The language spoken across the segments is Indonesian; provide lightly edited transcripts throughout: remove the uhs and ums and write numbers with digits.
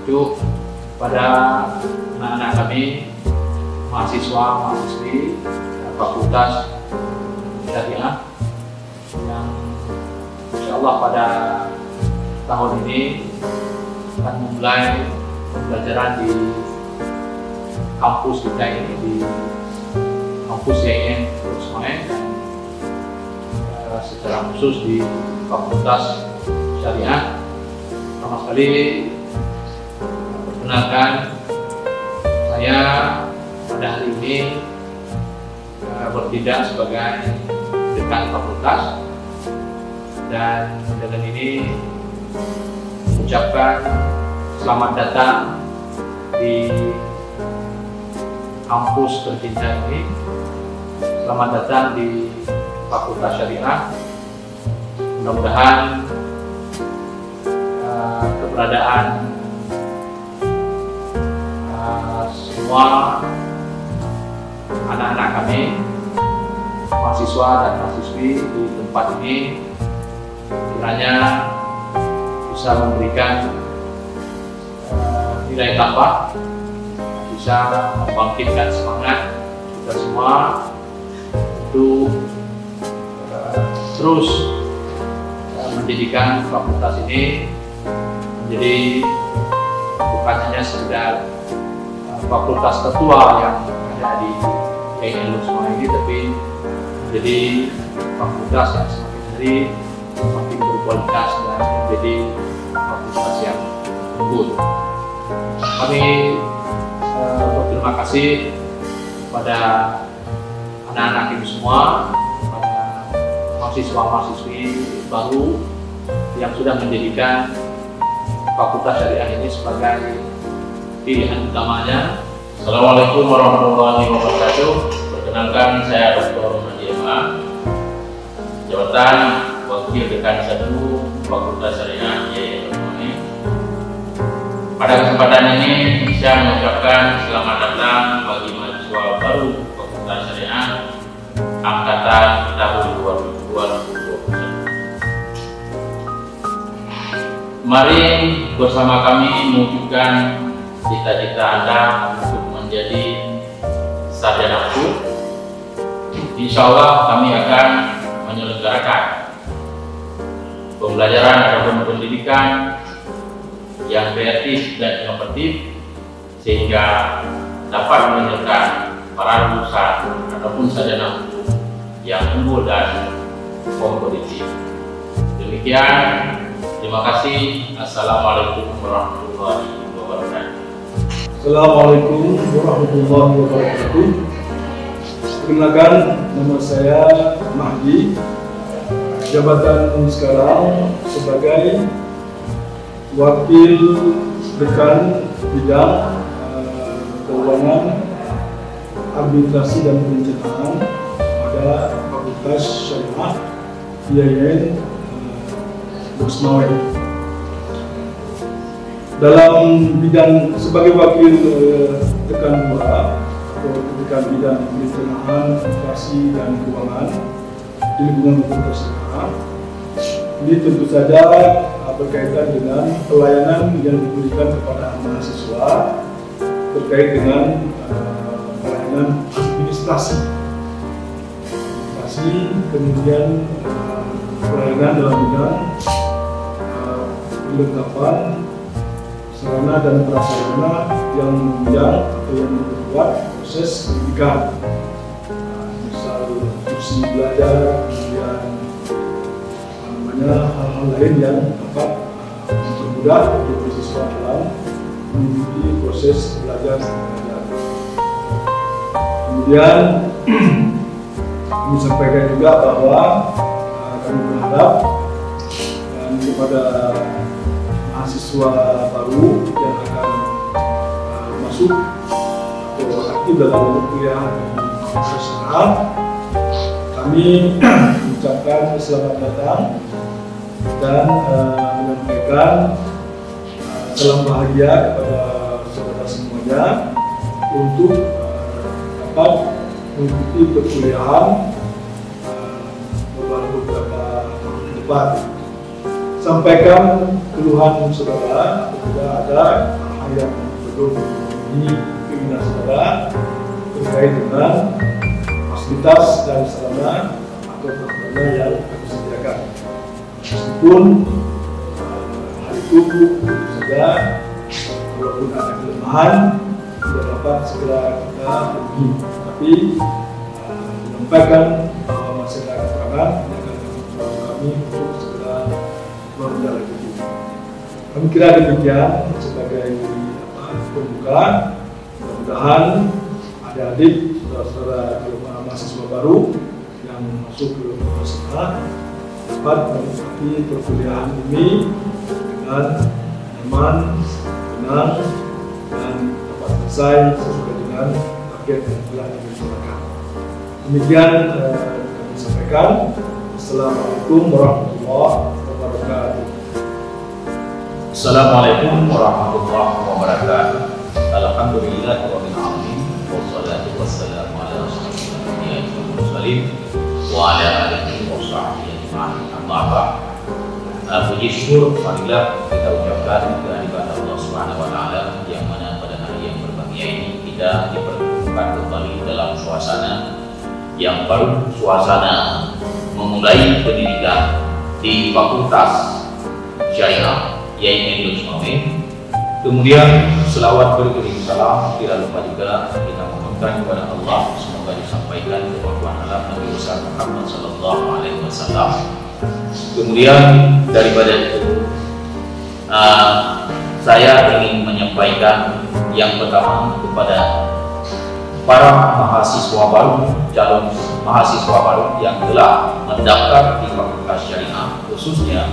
wabarakatuh pada anak-anak kami, mahasiswa-mahasiswi Fakultas Syariah yang insya Allah pada tahun ini akan memulai pembelajaran di kampus kita ini, di kampus YIN Rusmaen, secara khusus di Fakultas Syariah. Pertama sekali perkenalkan, saya pada hari ini bertindak sebagai dekan fakultas, dan dengan ini mengucapkan selamat datang di kampus tercinta ini. Selamat datang di Fakultas Syariah. Mudah-mudahan keberadaan semua anak-anak kami, mahasiswa dan mahasiswi di tempat ini, kiranya bisa memberikan nilai tambah, bisa membangkitkan semangat kita semua untuk terus menjadikan fakultas ini menjadi bukan hanya sekedar fakultas tertua yang ada di YIN Rusmaen ini, tapi menjadi fakultas yang semakin hari semakin berkualitas dan menjadi fakultas yang unggul. Kami berterima kasih kepada anak-anak ini semua, kepada mahasiswa-mahasiswi baru yang sudah menjadikan Fakultas Syariah ini sebagai pilihan utamanya. Assalamualaikum warahmatullahi wabarakatuh. Perkenalkan, saya Dr. Madiema, jabatan Wakil Dekan 1 Fakultas Syariah YIN Rusmaen. Pada kesempatan ini saya mengucapkan selamat datang bagi mahasiswa baru Fakultas Syariah angkatan tahun 2021. Mari bersama kami mewujudkan cita-cita Anda untuk menjadi sarjana hukum. Insya Allah kami akan menyelenggarakan pembelajaran ataupun pendidikan yang kreatif dan inovatif, sehingga dapat menghasilkan para lulusan ataupun sarjana hukum yang unggul dan kompetitif. Demikian, terima kasih. Assalamualaikum warahmatullahi wabarakatuh. Assalamualaikum warahmatullahi wabarakatuh. Perkenalkan, nama saya Mahdi. Jabatan sekarang sebagai Wakil Dekan Bidang Keuangan, Administrasi dan Perencanaan pada Fakultas Syariah YIN Rusmaen. Dalam bidang sebagai Wakil Dekan 2 atau Dekan Bidang Perencanaan, Administrasi dan Keuangan di lingkungan Fakultas Syariah, ini tentu saja berkaitan dengan pelayanan yang diberikan kepada mahasiswa terkait dengan pelayanan administrasi, kemudian pelayanan dalam bidang perlengkapan sarana dan prasarana yang menunjang atau yang memperkuat proses pendidikan, misal kursi belajar, kemudian hal-hal lain yang dapat mempermudah bagi siswa dalam mengikuti proses belajar dan mengajar. Kemudian kami sampaikan juga bahwa kami berharap dan kepada mahasiswa baru yang akan masuk atau aktif dalam kuliah di Fakultas Syariah, kami mengucapkan selamat datang dan menyampaikan salam bahagia kepada saudara semuanya untuk dapat mengikuti perkuliahan beberapa tahun ke depan. Sampaikan keluhan saudara apabila ada yang belum memenuhi keinginan saudara terkait dengan fasilitas dan sarana atau prasarana yang kami sediakan. Meskipun hal itu saja, walaupun ada kelemahan tidak dapat segera kita penuhi, tapi menyampaikan bahwa masih ada kekurangan yang akan kami untuk segera menindaklanjuti. Kami kira demikian sebagai pembuka. Mudah-mudahan adik-adik, saudara-saudara mahasiswa baru yang masuk ke universitas dapat menikmati perkuliahan ini dengan nyaman, tenang, dan dapat selesai sesuai dengan target yang telah direncanakan. Demikian kami sampaikan. Assalamualaikum warahmatullahi wabarakatuh. Assalamualaikum warahmatullahi wabarakatuh. Alhamdulillahirabbil alamin wassalatu wassalamu ala asyrofil mursalin wa ala alihi washabbihi ajma'in. Amma ba'd. Puji syukur marilah kita ucapkan kehadiran Allah Subhanahu wa taala yang mana pada hari yang berbahagia ini kita dipertemukan kembali dalam suasana yang baru, suasana memulai pendidikan di Fakultas Syariah YAIN Ismail. Kemudian selawat beriring salam tidak lupa juga kita memohonkan kepada Allah semoga disampaikan kemampuan alam Nabi besar Muhammad Sallallahu Alaihi Wasallam. Kemudian daripada itu saya ingin menyampaikan yang pertama kepada para mahasiswa baru, calon mahasiswa baru yang telah mendaftar di Fakultas Syariah, khususnya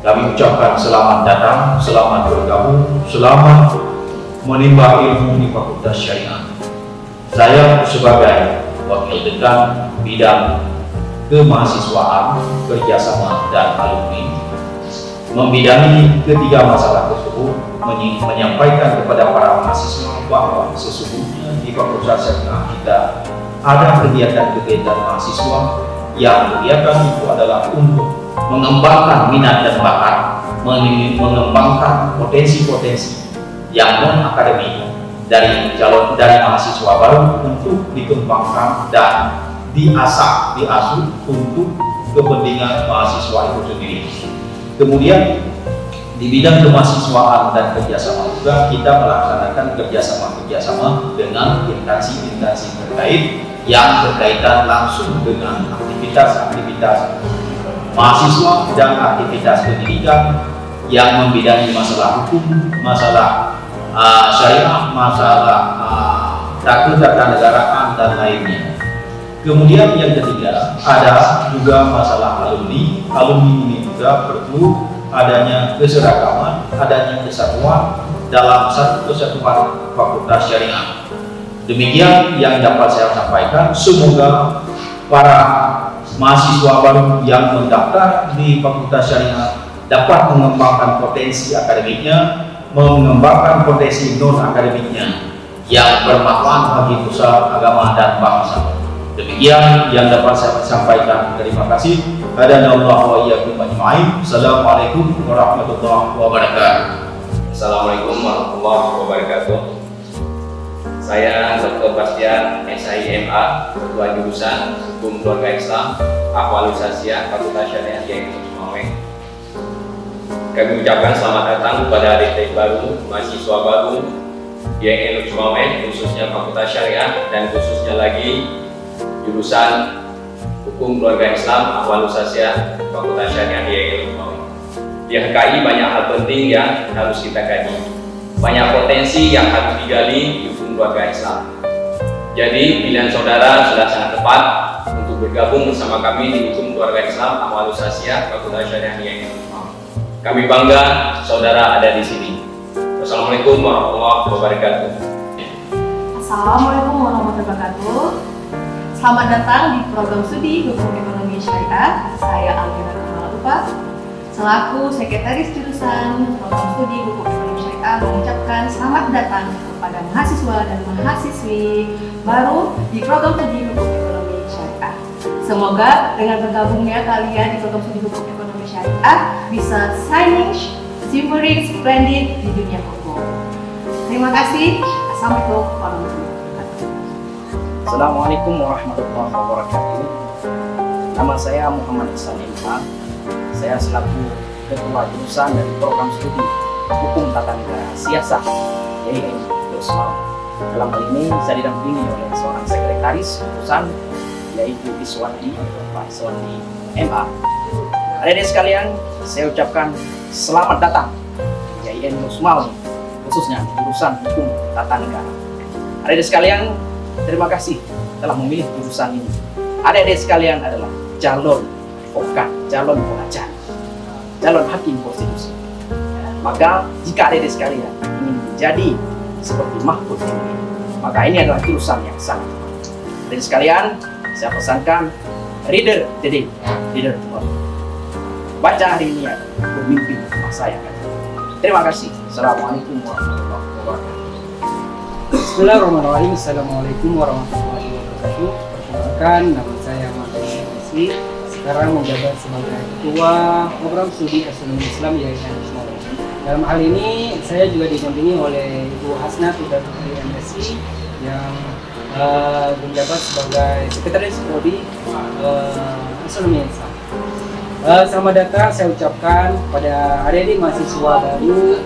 kami ucapkan selamat datang, selamat bergabung, selamat menimba ilmu di Fakultas Syariah. Saya sebagai wakil dekan bidang kemahasiswaan, kerjasama dan alumni membidangi ketiga masalah tersebut, menyampaikan kepada para mahasiswa bahwa sesungguhnya di Fakultas Syariah kita ada kegiatan-kegiatan mahasiswa yang kegiatan itu adalah untuk mengembangkan minat dan bakat, mengembangkan potensi-potensi yang non-akademik dari mahasiswa baru untuk dikembangkan dan diasuh untuk kepentingan mahasiswa itu sendiri. Kemudian di bidang kemahasiswaan dan kerjasama juga kita melaksanakan kerjasama dengan instansi-instansi terkait yang berkaitan langsung dengan aktivitas-aktivitas mahasiswa dan aktivitas pendidikan yang membidangi masalah hukum, masalah syariah, masalah ketatanegaraan dan lainnya. Kemudian yang ketiga ada juga masalah alumni. Alumni ini juga perlu adanya keseragaman, adanya kesatuan dalam satu kesatuan Fakultas Syariah. Demikian yang dapat saya sampaikan. Semoga para mahasiswa baru yang mendaftar di Fakultas Syariah dapat mengembangkan potensi akademiknya, mengembangkan potensi non-akademiknya yang bermanfaat bagi nusa, agama, dan bangsa. Demikian yang dapat saya sampaikan. Terima kasih. Hadanallahu wa iyyakum ajma'in. Assalamualaikum warahmatullahi wabarakatuh. Assalamualaikum warahmatullahi wabarakatuh. Saya Dr. Bastian, SIMA, Ketua Jurusan Hukum Keluarga Islam, Ahwalus Sasiah, Fakultas Syariah YAIN Ismail. Kami ucapkan selamat datang kepada adik-adik baru, mahasiswa baru YAIN Ismail, khususnya Fakultas Syariah dan khususnya lagi jurusan Hukum Keluarga Islam, Ahwalus Sasiah, Fakultas Syariah YAIN Ismail. Di HKI banyak hal penting yang harus kita kaji, banyak potensi yang harus digali di hukum keluarga Islam. Jadi pilihan saudara sudah sangat tepat untuk bergabung bersama kami di hukum keluarga Islam Ahwalus Sasiah Fakultas Syariah YAIN Ismail. Kami bangga saudara ada di sini. Wassalamualaikum warahmatullahi wabarakatuh. Assalamualaikum warahmatullahi wabarakatuh. Selamat datang di program studi Hukum Ekonomi Syariah. Saya Almira Kamalatupa, selaku Sekretaris Jurusan Program Studi Hukum Ekonomi Syariah, mengucapkan selamat datang kepada mahasiswa dan mahasiswi baru di Program Studi Hukum Ekonomi Syariah. Semoga dengan bergabungnya kalian di Program Studi Hukum Ekonomi Syariah bisa shining, shimmering, splendid di dunia hukum. Terima kasih. Assalamualaikum warahmatullahi wabarakatuh. Assalamualaikum warahmatullahi wabarakatuh. Nama saya Muhammad Ihsan MA. Saya selaku Ketua Jurusan dan Program Studi Hukum Tata Negara Siasat YIN Yosmal. Dalam hal ini saya didampingi oleh seorang sekretaris jurusan yaitu Iswandi Pak Iswandi MA. Adik-adik sekalian, saya ucapkan selamat datang YIN Yosmal, khususnya jurusan Hukum Tata Negara. Adik-adik sekalian, terima kasih telah memilih jurusan ini. Adik-adik sekalian adalah calon advokat, calon pengacara, calon hakim konstitusi. Maka jika adik-adik sekalian ingin menjadi seperti Mahfud MD, maka ini adalah jurusan yang sangat tepat. Adik-adik sekalian, saya pesankan reader today, reader tomorrow. Baca hari ini ya, bermimpi masa yang akan datang. Terima kasih. Assalamualaikum warahmatullahi wabarakatuh. Bismillahirrahmanirrahim. Assalamualaikum warahmatullahi wabarakatuh. Perkenalkan, nama saya Mahfud MD. Sekarang menjabat sebagai Ketua Program Studi Astronomi Islam YIN Yosmal. Dalam hal ini saya juga didampingi oleh Ibu Hasnat dari MSI yang menjabat sebagai Sekretaris Prodi Astronomi Islam. Selamat datang saya ucapkan pada adik-adik mahasiswa baru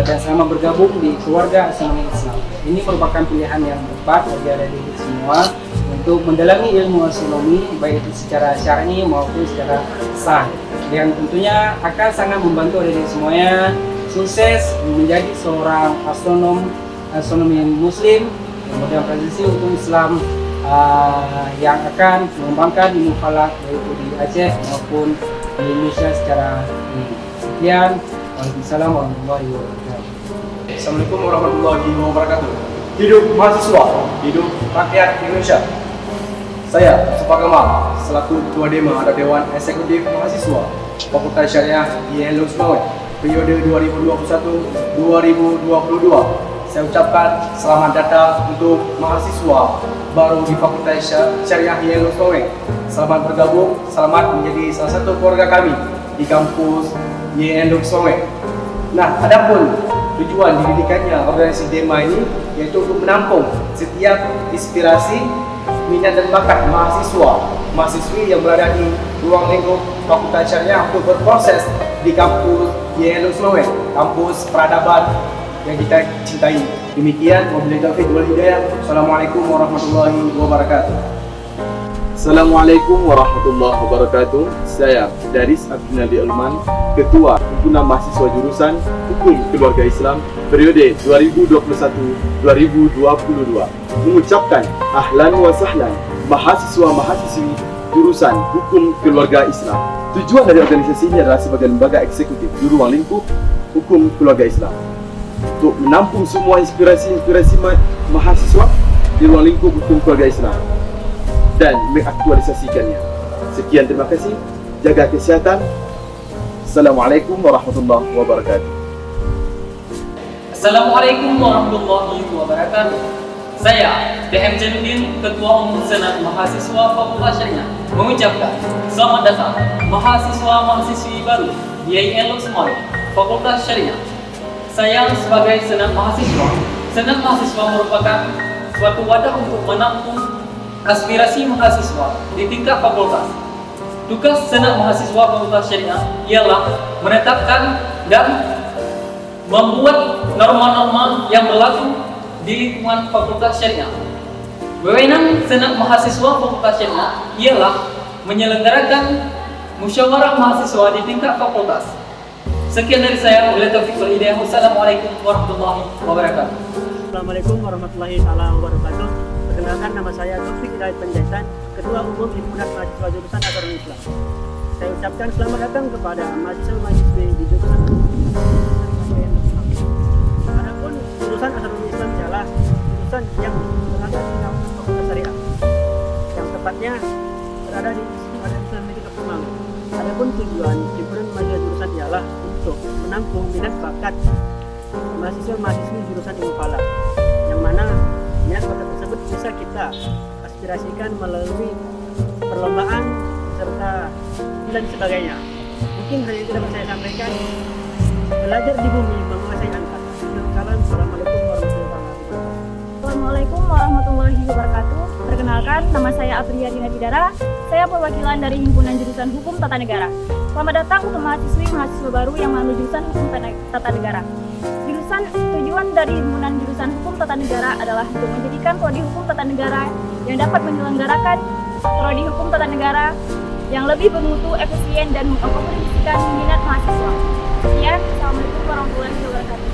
dan selamat bergabung di keluarga Astronomi Islam. Ini merupakan pilihan yang tepat bagi adik-adik semua untuk mendalami ilmu astronomi baik itu secara syar'i maupun secara sah, yang tentunya akan sangat membantu adik-adik semuanya sukses menjadi seorang astronomi muslim yang modern presisi untuk Islam yang akan mengembangkan ilmu falak baik itu di Aceh maupun di Indonesia secara umum. Sekian, waalaikumsalam warahmatullahi wabarakatuh. Assalamualaikum warahmatullahi wabarakatuh. Hidup mahasiswa, hidup rakyat Indonesia. Saya Mustafa Kamal selaku Ketua Dema atau Dewan Eksekutif Mahasiswa Fakultas Syariah YIN Yosmal periode 2021-2022. Saya ucapkan selamat datang untuk mahasiswa baru di Fakultas Syariah YIN Yosmal. Selamat bergabung, selamat menjadi salah satu keluarga kami di kampus YIN Yosmal. Nah, adapun tujuan didirikannya organisasi Dema ini yaitu untuk menampung setiap inspirasi, minat dan bakat mahasiswi yang berada di ruang lingkup Fakultas Syariah untuk berproses di kampus YIN Yosmal, kampus peradaban yang kita cintai. Demikian, wabillahi taufiq wal hidayah. Assalamualaikum warahmatullahi wabarakatuh. Assalamualaikum warahmatullahi wabarakatuh. Saya Daris Abdinali Ulman, Ketua Himpunan Mahasiswa Jurusan Hukum Keluarga Islam periode 2021-2022, mengucapkan ahlan wa sahlan mahasiswa-mahasiswi jurusan Hukum Keluarga Islam. Tujuan dari organisasi ini adalah sebagai lembaga eksekutif di ruang lingkup Hukum Keluarga Islam untuk menampung semua inspirasi mahasiswa di ruang lingkup Hukum Keluarga Islam dan mengaktualisasikannya. Sekian, terima kasih. Jaga kesehatan. Assalamualaikum warahmatullahi wabarakatuh. Assalamualaikum warahmatullahi wabarakatuh. Saya DM Jainuddin, Ketua Umum Senat Mahasiswa Fakultas Syariah, mengucapkan selamat datang mahasiswa-mahasiswi baru YIN Yosmal Fakultas Syariah. Saya sebagai Senat Mahasiswa merupakan suatu wadah untuk menampung aspirasi mahasiswa di tingkat fakultas. Tugas Senat Mahasiswa Fakultas Syariah ialah menetapkan dan membuat norma-norma yang berlaku di lingkungan Fakultas Syariah. Wewenang Senat Mahasiswa Fakultas Syariah ialah menyelenggarakan musyawarah mahasiswa di tingkat fakultas. Sekian dari saya, wabillahi taufiq wal hidayah. Wassalamualaikum warahmatullahi wabarakatuh. Assalamualaikum warahmatullahi wabarakatuh. Perkenalkan, nama saya Taufik Hidayat Panjaitan, Ketua Umum Himpunan Mahasiswa Jurusan Astronomi Islam. Saya ucapkan selamat datang kepada mahasiswa-mahasiswi di jurusan Adapun jurusan Astronomi Islam adalah jurusan yang berada di kampus Fakultas Syariah, yang tepatnya berada di Islam Negeri Kepulauan. Adapun tujuan himpunan mahasiswa jurusan ialah untuk menampung minat bakat mahasiswa-mahasiswi jurusan ilmu falak, yang mana minat bakat tersebut bisa kita aspirasikan melalui perlombaan serta dan sebagainya. Mungkin hal itu dapat saya sampaikan. Belajar di bumi menguasai angkasa. Assalamualaikum warahmatullahi wabarakatuh. Assalamualaikum warahmatullahi wabarakatuh. Perkenalkan, nama saya Apriya Rina Didara. Saya perwakilan dari Himpunan Jurusan Hukum Tata Negara. Selamat datang untuk mahasiswa baru yang mengambil jurusan Hukum Tata Negara. Tujuan dari Himpunan Jurusan Hukum Tata Negara adalah untuk menjadikan prodi Hukum Tata Negara yang dapat menyelenggarakan prodi Hukum Tata Negara yang lebih bermutu, efisien, dan mengakomodasikan minat mahasiswa. Sekian, Assalamualaikum warahmatullahi wabarakatuh.